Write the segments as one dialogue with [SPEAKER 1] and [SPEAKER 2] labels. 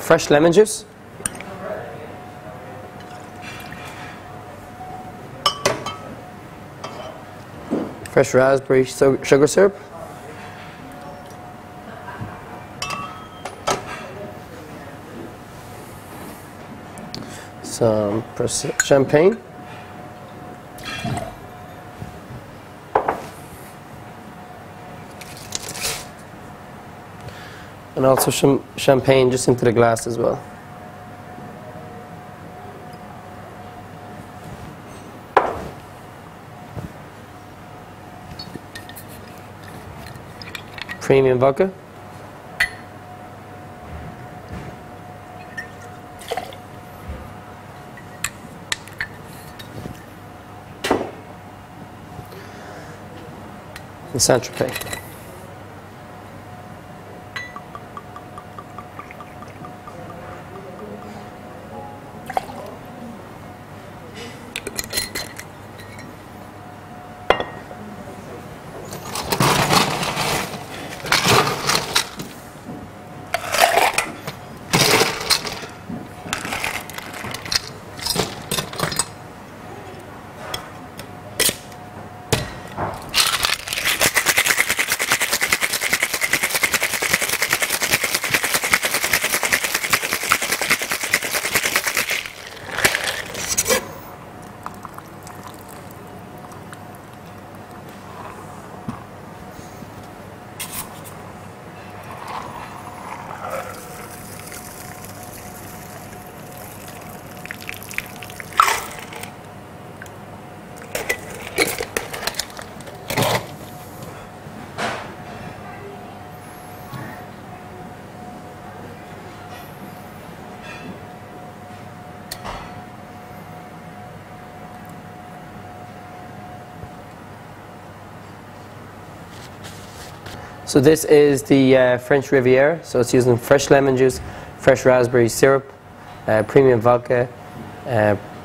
[SPEAKER 1] fresh lemon juice. Fresh raspberry sugar syrup. Some champagne. And also some champagne just into the glass as well. Premium vodka. And St Tropez. So this is the French Riviera. So it's using fresh lemon juice, fresh raspberry syrup, premium vodka,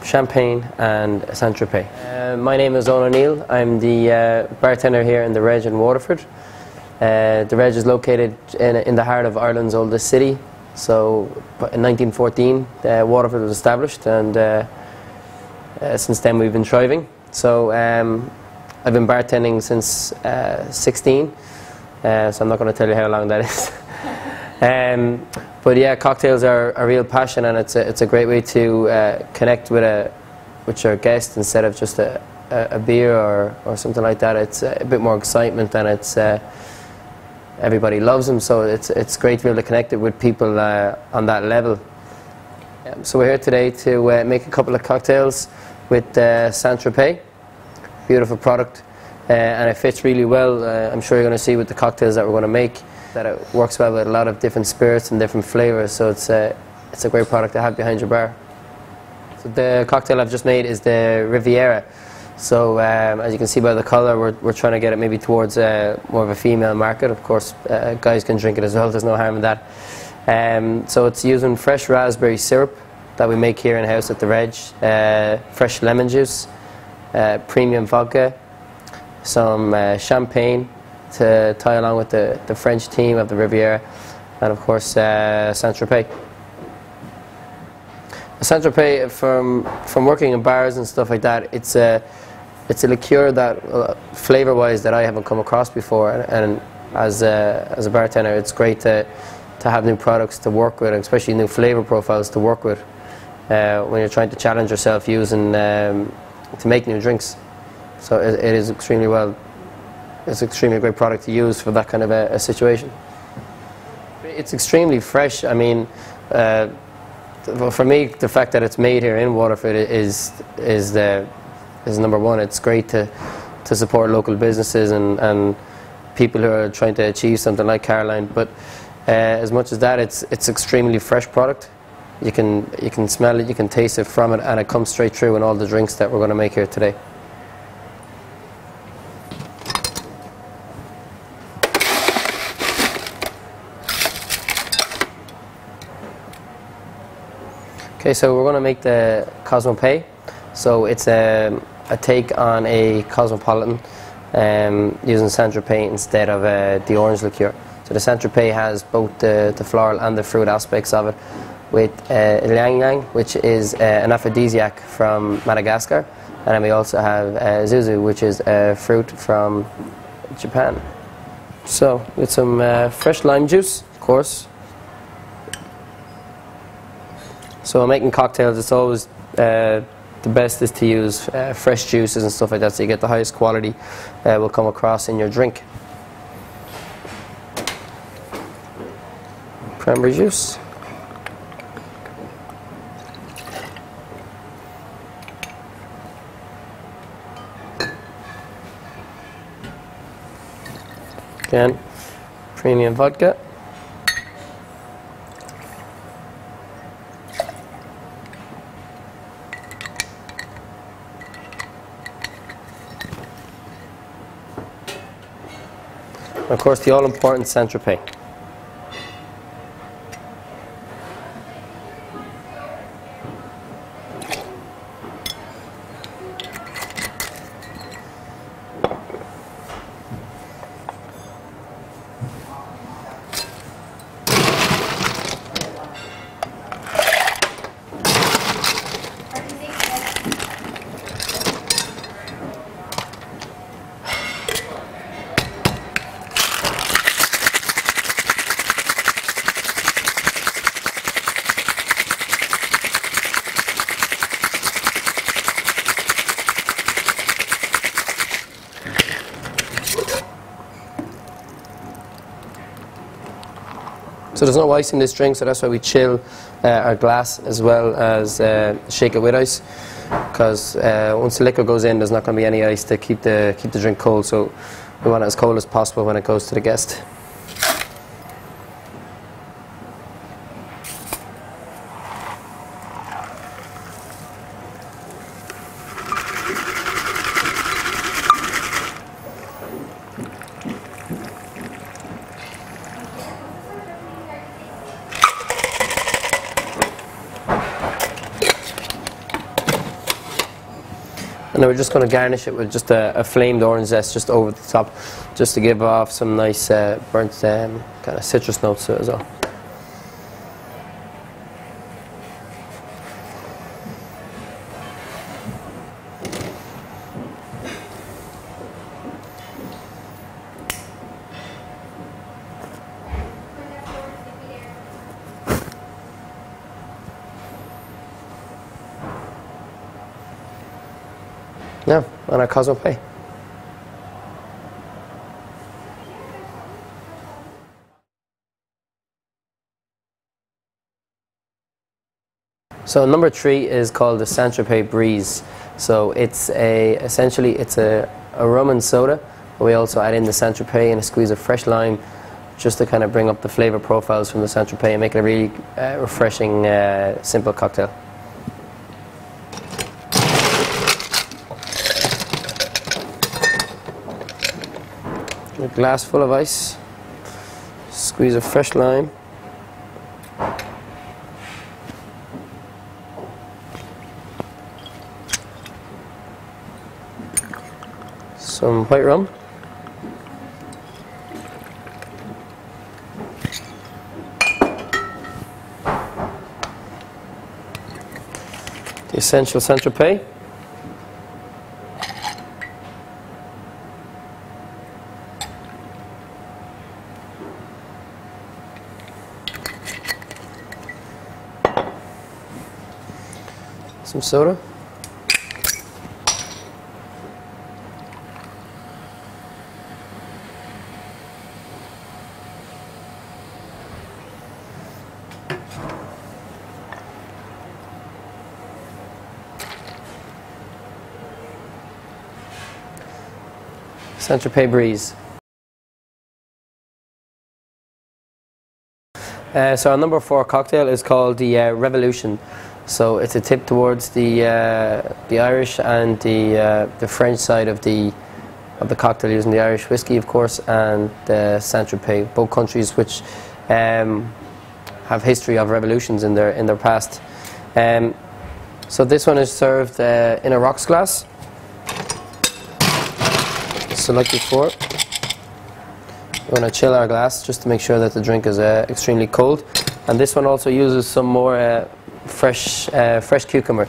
[SPEAKER 1] champagne, and St Tropez. My name is Eoin O'Neill. I'm the bartender here in the Reg in Waterford. The Reg is located in the heart of Ireland's oldest city. So in 1914, Waterford was established, and since then we've been thriving. So I've been bartending since 16. So I'm not going to tell you how long that is. But yeah, cocktails are a real passion, and it's a great way to connect with your guests instead of just a beer or something like that. It's a bit more excitement, and it's everybody loves them, so it's great to be able to connect it with people on that level. So we're here today to make a couple of cocktails with St Tropez. Beautiful product. And it fits really well. I'm sure you're going to see with the cocktails that we're going to make that it works well with a lot of different spirits and different flavors, so it's a great product to have behind your bar. So the cocktail I've just made is the Riviera. So as you can see by the colour, we're trying to get it maybe towards more of a female market. Of course, guys can drink it as well, there's no harm in that. So it's using fresh raspberry syrup that we make here in house at the Reg, fresh lemon juice, premium vodka, some champagne to tie along with the French theme of the Riviera, and of course St Tropez. St Tropez, from working in bars and stuff like that, it's a liqueur that flavour-wise that I haven't come across before, and as a bartender, it's great to have new products to work with, especially new flavour profiles to work with when you're trying to challenge yourself using to make new drinks. So it is extremely well. It's an extremely great product to use for that kind of a situation. It's extremely fresh. I mean, for me, the fact that it's made here in Waterford is number one. It's great to support local businesses and people who are trying to achieve something like Caroline. But as much as that, it's extremely fresh product. You can smell it, you can taste it from it, and it comes straight through in all the drinks that we're going to make here today. Okay, so we're going to make the Cosmope. So it's a take on a cosmopolitan using St Tropez instead of the orange liqueur. So the St Tropez has both the floral and the fruit aspects of it, with ylang ylang, which is an aphrodisiac from Madagascar, and then we also have zuzu, which is a fruit from Japan. So with some fresh lime juice, of course. So when making cocktails, it's always the best is to use fresh juices and stuff like that, so you get the highest quality will come across in your drink. Cranberry juice. Again, premium vodka. And of course, the all-important St Tropez. So there's no ice in this drink, so that's why we chill our glass as well as shake it with ice, because once the liquor goes in, there's not going to be any ice to keep the drink cold. So we want it as cold as possible when it goes to the guest. And then we're just going to garnish it with just a flamed orange zest just over the top, just to give off some nice burnt kind of citrus notes to it as well. Yeah, on our Cosmo Pay. So number 3 is called the St Tropez Breeze. So it's essentially a rum and soda, but we also add in the St Tropez and a squeeze of fresh lime, just to kind of bring up the flavor profiles from the St Tropez and make it a really refreshing, simple cocktail. A glass full of ice, squeeze of fresh lime, some white rum, the essential St Tropez, some soda, St Tropez Breeze. So our number 4 cocktail is called the Revolution. So it's a tip towards the Irish and the French side of the cocktail, using the Irish whiskey, of course, and the St Tropez, both countries which have history of revolutions in their past. So this one is served in a rocks glass. So like before, we're going to chill our glass just to make sure that the drink is extremely cold. And this one also uses some more fresh cucumber.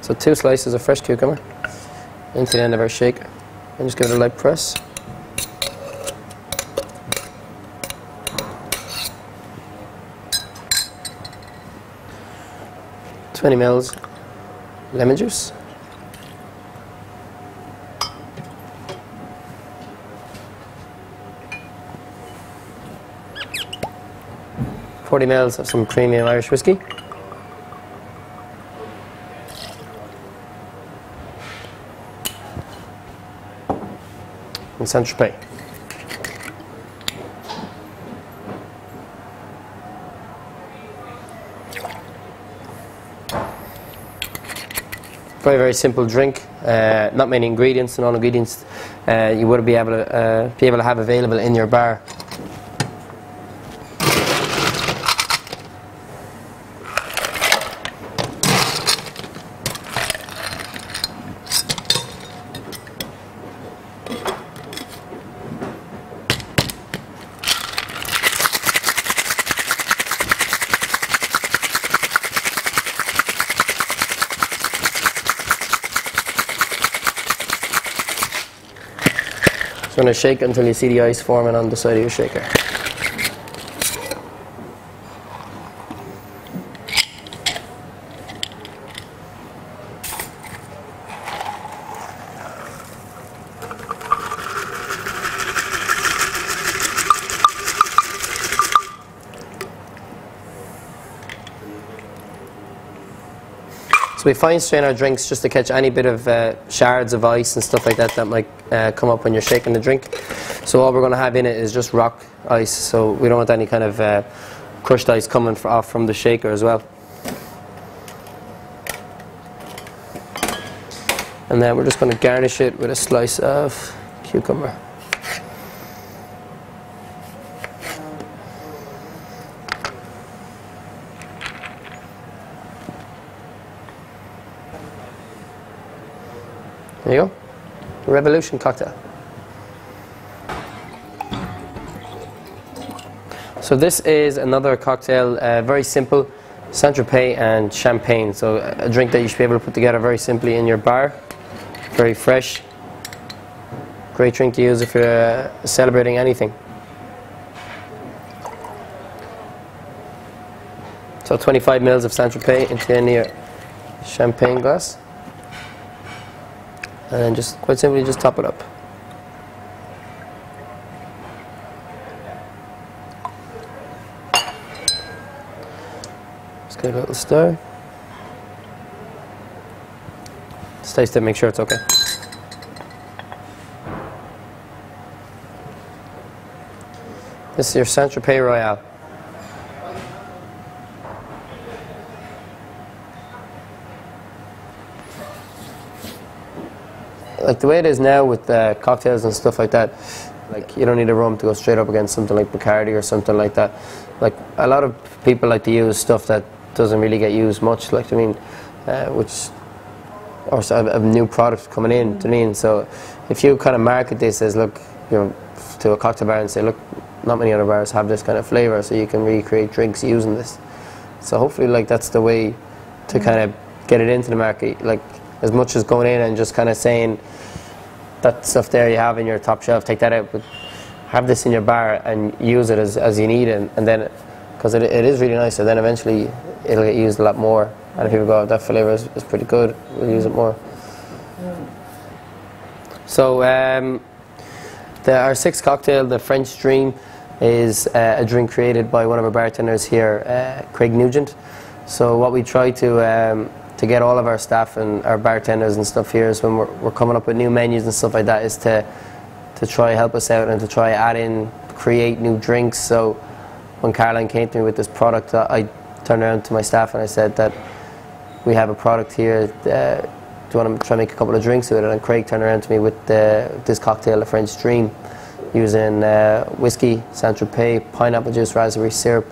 [SPEAKER 1] So 2 slices of fresh cucumber into the end of our shaker, and just give it a light press. $20 ml lemon juice. $40 ml of some premium Irish whiskey. And St Tropez. Very, very simple drink. Not many ingredients, and all ingredients you would be able to have available in your bar. Just going to shake until you see the ice forming on the side of your shaker. So we fine strain our drinks just to catch any bit of shards of ice and stuff like that that might come up when you're shaking the drink. So all we're going to have in it is just rock ice, so we don't want any kind of crushed ice coming off from the shaker as well. And then we're just going to garnish it with a slice of cucumber. There you go, Revolution cocktail. So this is another cocktail, very simple, St Tropez and champagne. So a drink that you should be able to put together very simply in your bar, very fresh. Great drink to use if you're celebrating anything. So 25 ml of St Tropez into your champagne glass. And then just quite simply just top it up. Just give it a little stir. Just taste it, make sure it's okay. This is your St Tropez Royale. Like the way it is now with cocktails and stuff like that, like you don't need a rum to go straight up against something like Bacardi or something like that. Like a lot of people like to use stuff that doesn't really get used much, like, I mean, or a new product coming in, do you mean? So if you kind of market this as, look, you know, to a cocktail bar and say, look, not many other bars have this kind of flavour, so you can recreate drinks using this. So hopefully, like, that's the way to kind of get it into the market. Like, as much as going in and just kind of saying that stuff there you have in your top shelf, take that out, but have this in your bar and use it as you need it, and then, because it is really nice, so then eventually it'll get used a lot more, and if people go, oh, that flavour is pretty good, we'll use it more. So our sixth cocktail, the French Dream, is a drink created by one of our bartenders here, Craig Nugent. So what we try to get all of our staff and our bartenders and stuff here is when we're coming up with new menus and stuff like that, is to try help us out and to try add in, create new drinks. So when Caroline came to me with this product, I turned around to my staff and I said that we have a product here, do you want to try and make a couple of drinks with it? And Craig turned around to me with this cocktail, the French Dream, using whiskey, St Tropez, pineapple juice, raspberry syrup,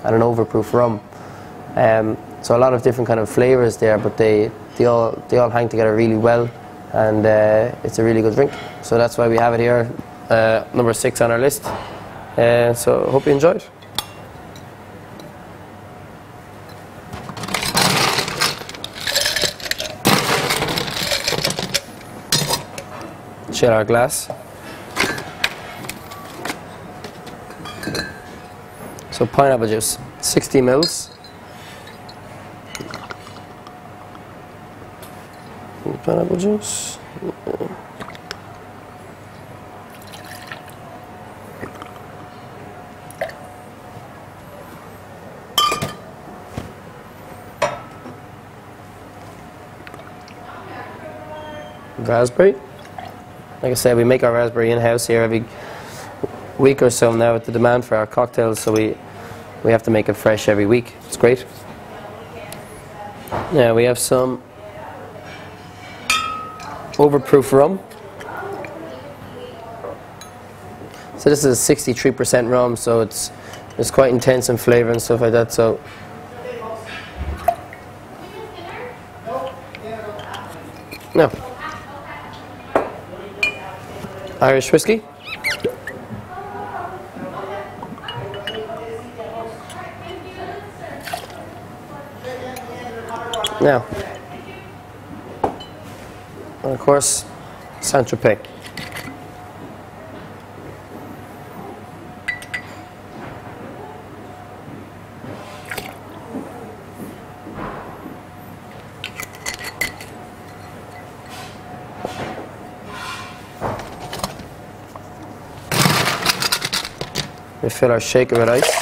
[SPEAKER 1] and an overproof rum. So a lot of different kind of flavors there, but they all hang together really well, and it's a really good drink. So that's why we have it here, number 6 on our list. So hope you enjoyed. Share our glass. So pineapple juice, 60 mils. Pineapple juice. Raspberry. Like I said, we make our raspberry in-house here every week or so now with the demand for our cocktails, so we have to make it fresh every week. It's great. Now we have some overproof rum. So this is a 63% rum, so it's quite intense in flavour and stuff like that. So now Irish whiskey. Now, and of course, St Tropez. We fill our shaker with ice.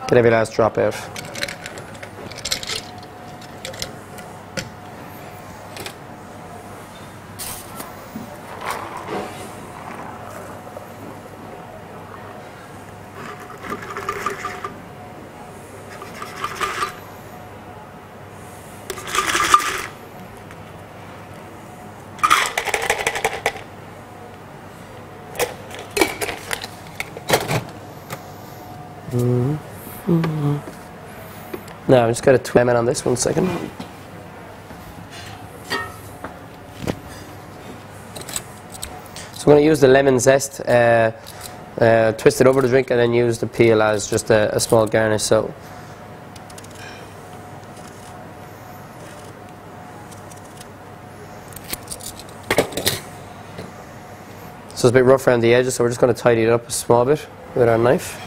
[SPEAKER 1] Get every last drop out. Now I'm just going to lemon on this 1 second. So I'm going to use the lemon zest, twist it over the drink, and then use the peel as just a small garnish. So it's a bit rough around the edges, so we're just going to tidy it up a small bit with our knife.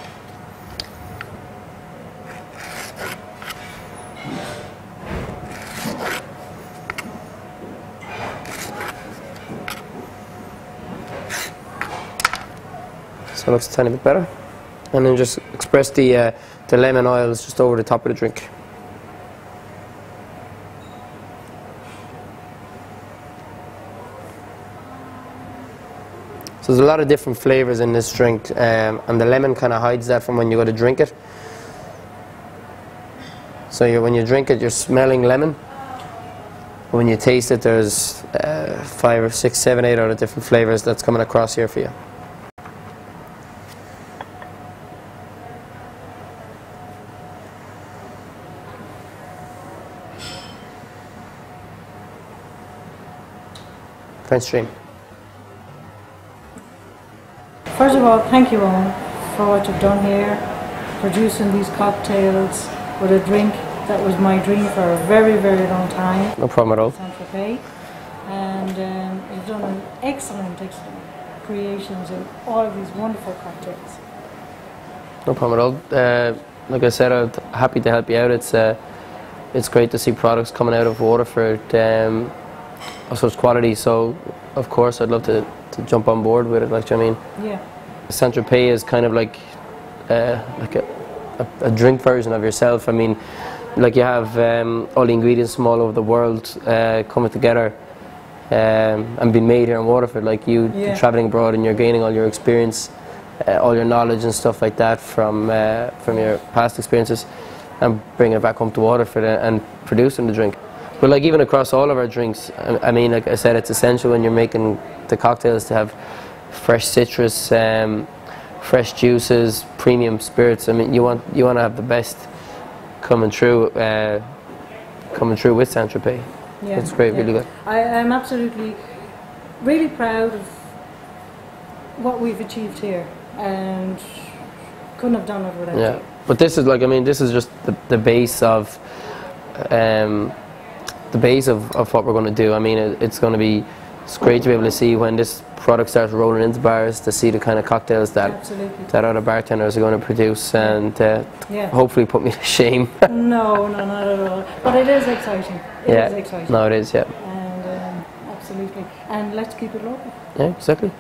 [SPEAKER 1] So it looks a tiny bit better. And then just express the lemon oils just over the top of the drink. So there's a lot of different flavours in this drink, and the lemon kind of hides that from when you go to drink it. So when you drink it, you're smelling lemon. When you taste it, there's 5 or 6, 7, 8 other different flavours that's coming across here for you. French stream.
[SPEAKER 2] First of all, thank you, Eoin, for what you've done here, producing these cocktails with a drink that was my dream for a very, very long time.
[SPEAKER 1] No problem at all.
[SPEAKER 2] St Tropez. And you've done an excellent creations of all of these wonderful cocktails.
[SPEAKER 1] No problem at all. Like I said, I'm happy to help you out. It's great to see products coming out of Waterford of such quality. So, of course, I'd love to jump on board with it. Like, do you know what I mean?
[SPEAKER 2] Yeah.
[SPEAKER 1] St Tropez is kind of like a drink version of yourself. I mean, like you have all the ingredients from all over the world coming together and been made here in Waterford, like you travelling abroad, and you're gaining all your experience, all your knowledge and stuff like that from your past experiences, and bringing it back home to Waterford and producing the drink. But like even across all of our drinks, I mean, like I said, it's essential when you're making the cocktails to have fresh citrus, fresh juices, premium spirits. I mean, you want to have the best coming through with St Tropez.
[SPEAKER 2] Yeah,
[SPEAKER 1] it's great, really good.
[SPEAKER 2] I'm absolutely really proud of what we've achieved here, and couldn't have done it without you.
[SPEAKER 1] But this is like, I mean, this is just the base of what we're going to do. I mean, it's great to be able to see when this product starts rolling into bars, to see the kind of cocktails that other bartenders are going to produce, and hopefully put me to shame.
[SPEAKER 2] No, not at all. But it is exciting. It is exciting.
[SPEAKER 1] No, it is, yeah.
[SPEAKER 2] And absolutely. And let's keep it local.
[SPEAKER 1] Yeah, exactly.